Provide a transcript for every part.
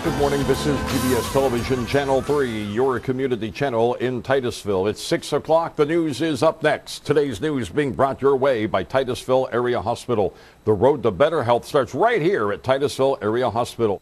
Good morning. This is GBS Television, Channel 3, your community channel in Titusville. It's 6 o'clock. The news is up next. Today's news being brought your way by Titusville Area Hospital. The road to better health starts right here at Titusville Area Hospital.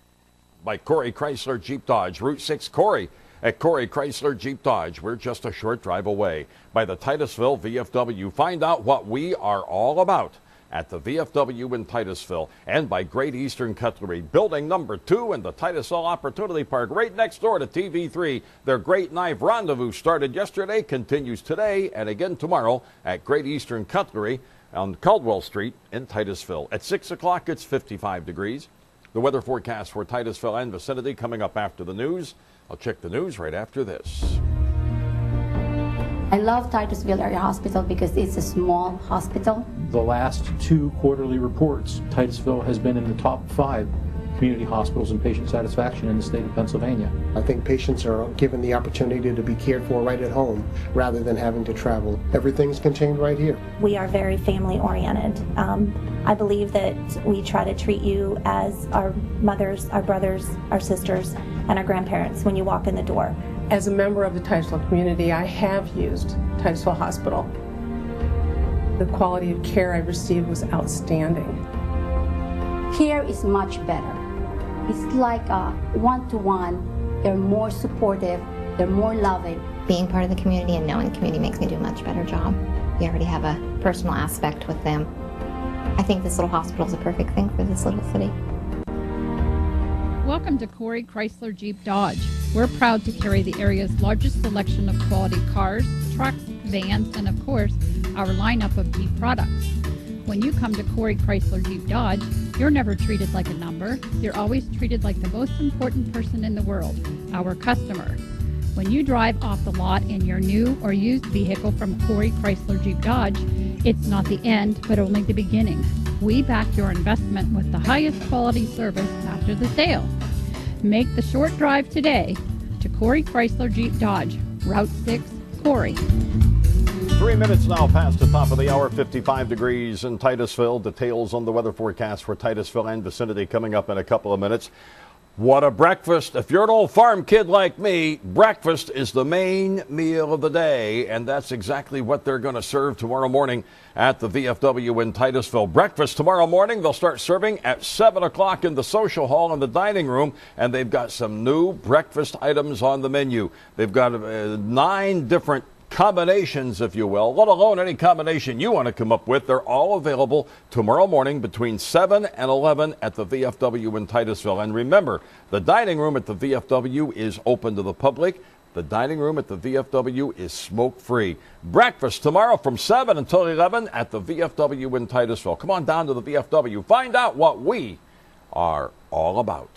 By Corey Chrysler Jeep Dodge, Route 6 Corey. At Corey Chrysler Jeep Dodge, we're just a short drive away. By the Titusville VFW, find out what we are all about at the VFW in Titusville, and by Great Eastern Cutlery, building number 2 in the Titusville Opportunity Park, right next door to TV3. Their Great Knife Rendezvous started yesterday, continues today, and again tomorrow at Great Eastern Cutlery on Caldwell Street in Titusville. At 6 o'clock, it's 55 degrees. The weather forecast for Titusville and vicinity coming up after the news. I'll check the news right after this. I love Titusville Area Hospital because it's a small hospital. The last 2 quarterly reports, Titusville has been in the top 5 community hospitals in patient satisfaction in the state of Pennsylvania. I think patients are given the opportunity to be cared for right at home rather than having to travel. Everything's contained right here. We are very family oriented. I believe that we try to treat you as our mothers, our brothers, our sisters, and our grandparents when you walk in the door. As a member of the Titusville community, I have used Titusville Hospital. The quality of care I received was outstanding. Here is much better. It's like a one-to-one. They're more supportive. They're more loving. Being part of the community and knowing the community makes me do a much better job. We already have a personal aspect with them. I think this little hospital is a perfect thing for this little city. Welcome to Corey Chrysler Jeep Dodge. We're proud to carry the area's largest selection of quality cars, trucks, vans, and of course, our lineup of Jeep products. When you come to Corey Chrysler Jeep Dodge, you're never treated like a number. You're always treated like the most important person in the world, our customer. When you drive off the lot in your new or used vehicle from Corey Chrysler Jeep Dodge, it's not the end, but only the beginning. We back your investment with the highest quality service after the sale. Make the short drive today to Corey Chrysler Jeep Dodge, Route 6, Corey. 3 minutes now past the top of the hour, 55 degrees in Titusville. Details on the weather forecast for Titusville and vicinity coming up in a couple of minutes. What a breakfast. If you're an old farm kid like me, breakfast is the main meal of the day, and that's exactly what they're going to serve tomorrow morning at the VFW in Titusville. Breakfast tomorrow morning, they'll start serving at 7 o'clock in the social hall in the dining room, and they've got some new breakfast items on the menu. They've got 9 different combinations, if you will, let alone any combination you want to come up with. They're all available tomorrow morning between 7 and 11 at the VFW in Titusville. And remember, the dining room at the VFW is open to the public. The dining room at the VFW is smoke-free. Breakfast tomorrow from 7 until 11 at the VFW in Titusville. Come on down to the VFW. Find out what we are all about.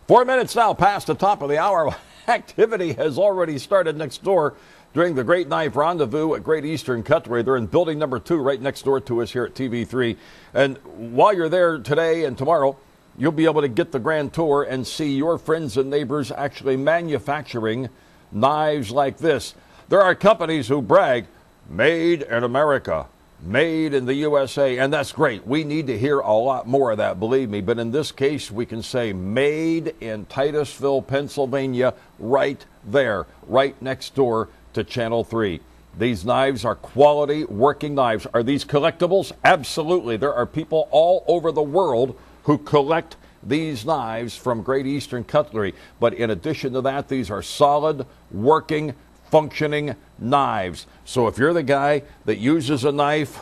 4 minutes now past the top of the hour. Activity has already started next door during the Great Knife Rendezvous at Great Eastern Cutlery. They're in building number 2 right next door to us here at TV3. And while you're there today and tomorrow, you'll be able to get the grand tour and see your friends and neighbors actually manufacturing knives like this. There are companies who brag, made in America, made in the USA, and that's great. We need to hear a lot more of that, believe me. But in this case, we can say made in Titusville, Pennsylvania, right there, right next door to Channel 3. These knives are quality working knives. Are these collectibles? Absolutely. There are people all over the world who collect these knives from Great Eastern Cutlery. But in addition to that, these are solid, working, functioning knives. So if you're the guy that uses a knife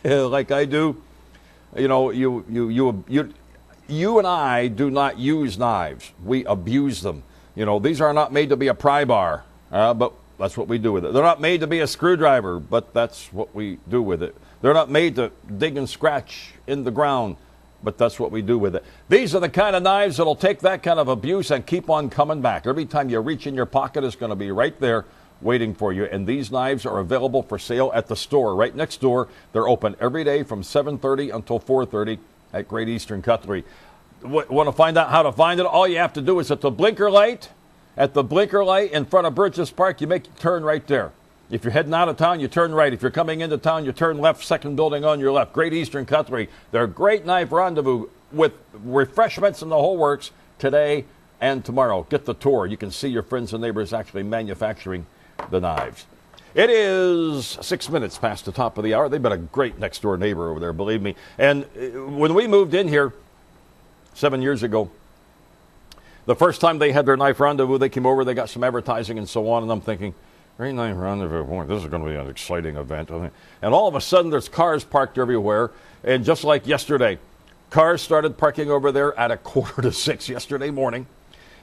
like I do, you know, you and I do not use knives. We abuse them. You know, these are not made to be a pry bar, but that's what we do with it. They're not made to be a screwdriver, but that's what we do with it. They're not made to dig and scratch in the ground, but that's what we do with it. These are the kind of knives that'll take that kind of abuse and keep on coming back. Every time you reach in your pocket, it's going to be right there waiting for you. And these knives are available for sale at the store right next door. They're open every day from 7:30 until 4:30 at Great Eastern Cutlery. Want to find out how to find it? All you have to do is at the blinker light in front of Burgess Park, you make a turn right there. If you're heading out of town, you turn right. If you're coming into town, you turn left, second building on your left. Great Eastern Cutlery. Their Great Knife Rendezvous with refreshments and the whole works today, and tomorrow. Get the tour. You can see your friends and neighbors actually manufacturing the knives. It is 6 minutes past the top of the hour. They've been a great next-door neighbor over there, believe me. And when we moved in here 7 years ago, the first time they had their knife rendezvous, they came over, they got some advertising and so on, and I'm thinking, great knife rendezvous, boy, this is going to be an exciting event. And all of a sudden, there's cars parked everywhere, and just like yesterday, cars started parking over there at 5:45 yesterday morning.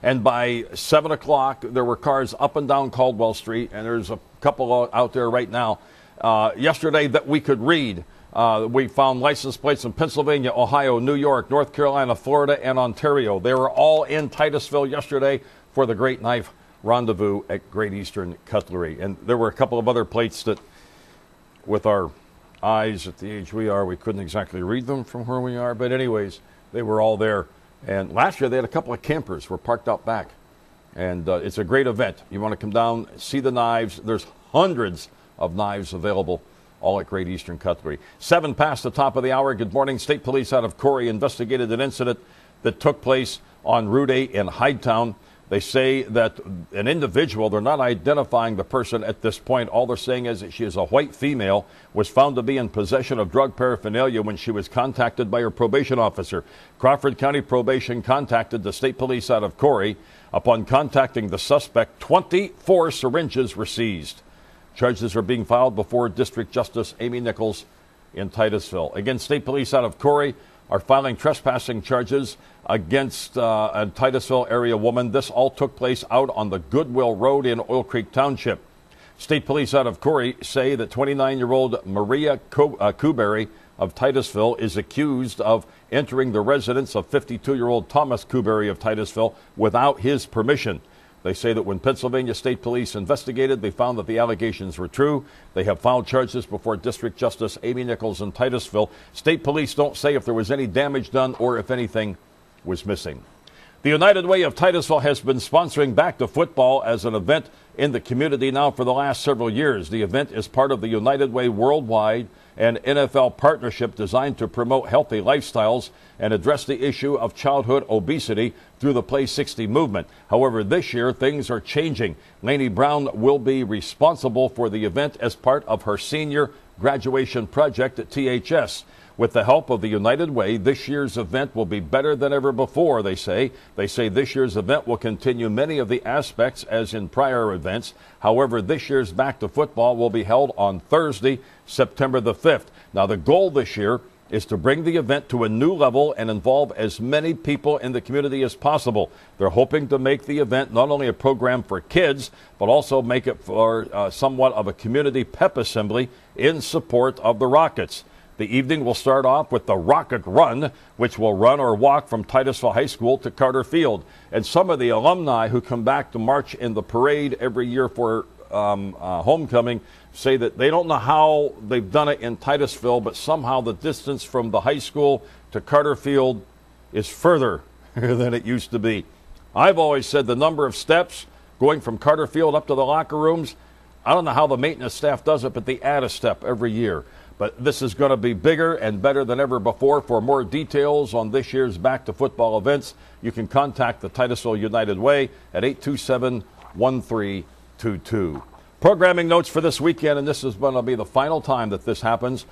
And by 7 o'clock, there were cars up and down Caldwell Street, and there's a couple out there right now. Yesterday that we could read, we found license plates in Pennsylvania, Ohio, New York, North Carolina, Florida, and Ontario. They were all in Titusville yesterday for the Great Knife Rendezvous at Great Eastern Cutlery. And there were a couple of other plates that, with our eyes at the age we are, we couldn't exactly read them from where we are. But anyways, they were all there. And last year, they had a couple of campers were parked out back. And it's a great event. You want to come down, see the knives. There's hundreds of knives available, all at Great Eastern Cutlery. 7 past the top of the hour. Good morning. State Police out of Corey investigated an incident that took place on Route 8 in Hydetown. They say that an individual, they're not identifying the person at this point. All they're saying is that she is a white female, was found to be in possession of drug paraphernalia when she was contacted by her probation officer. Crawford County Probation contacted the State Police out of Corey. Upon contacting the suspect, 24 syringes were seized. Charges are being filed before District Justice Amy Nichols in Titusville. Again, State Police out of Corey are filing trespassing charges against a Titusville area woman. This all took place out on the Goodwill Road in Oil Creek Township. State Police out of Corey say that 29-year-old Maria Kuberry of Titusville is accused of entering the residence of 52-year-old Thomas Kuberry of Titusville without his permission. They say that when Pennsylvania State Police investigated, they found that the allegations were true. They have filed charges before District Justice Amy Nichols in Titusville. State Police don't say if there was any damage done or if anything was missing. The United Way of Titusville has been sponsoring Back to Football as an event in the community now for the last several years. The event is part of the United Way Worldwide and NFL partnership designed to promote healthy lifestyles and address the issue of childhood obesity through the Play 60 movement. However, this year things are changing. Lainey Brown will be responsible for the event as part of her senior graduation project at THS. With the help of the United Way, this year's event will be better than ever before, they say. They say this year's event will continue many of the aspects as in prior events. However, this year's Back to Football will be held on Thursday, September the 5th. Now, the goal this year is to bring the event to a new level and involve as many people in the community as possible. They're hoping to make the event not only a program for kids, but also make it for somewhat of a community pep assembly in support of the Rockets. The evening will start off with the Rocket Run, which will run or walk from Titusville High School to Carter Field. And some of the alumni who come back to march in the parade every year for homecoming say that they don't know how they've done it in Titusville, but somehow the distance from the high school to Carter Field is further than it used to be. I've always said the number of steps going from Carter Field up to the locker rooms, I don't know how the maintenance staff does it, but they add a step every year. But this is going to be bigger and better than ever before. For more details on this year's Back to Football events, you can contact the Titusville United Way at 827-1322. Programming notes for this weekend, and this is going to be the final time that this happens.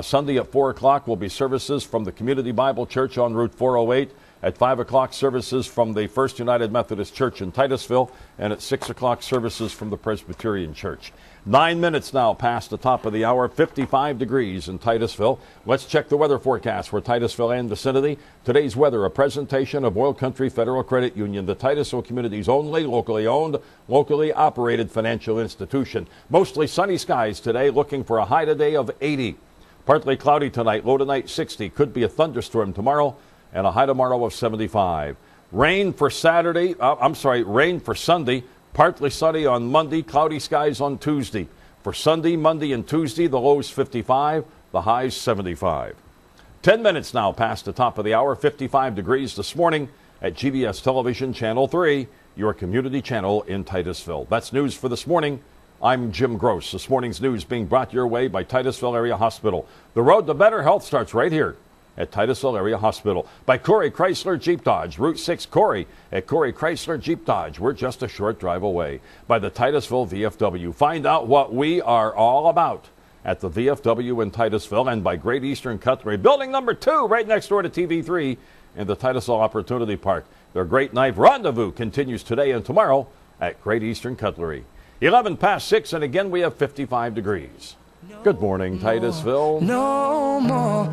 Sunday at 4 o'clock will be services from the Community Bible Church on Route 408. At 5 o'clock, services from the First United Methodist Church in Titusville. And at 6 o'clock, services from the Presbyterian Church. 9 minutes now past the top of the hour, 55 degrees in Titusville. Let's check the weather forecast for Titusville and vicinity. Today's weather, a presentation of Oil Country Federal Credit Union, the Titusville community's only locally owned, locally operated financial institution. Mostly sunny skies today, looking for a high today of 80. Partly cloudy tonight, low tonight 60. Could be a thunderstorm tomorrow and a high tomorrow of 75. Rain for Sunday, partly sunny on Monday, cloudy skies on Tuesday. For Sunday, Monday, and Tuesday, the lows 55, the highs 75. 10 minutes now past the top of the hour, 55 degrees this morning at GBS Television Channel 3, your community channel in Titusville. That's news for this morning. I'm Jim Gross. This morning's news being brought your way by Titusville Area Hospital. The road to better health starts right here at Titusville Area Hospital. By Corey Chrysler Jeep Dodge, Route 6 Corey at Corey Chrysler Jeep Dodge. We're just a short drive away. By the Titusville VFW. Find out what we are all about at the VFW in Titusville. And by Great Eastern Cutlery, building number 2 right next door to TV3 in the Titusville Opportunity Park. Their Great Knife Rendezvous continues today and tomorrow at Great Eastern Cutlery. 11 past 6, and again we have 55 degrees. Good morning, Titusville. No more.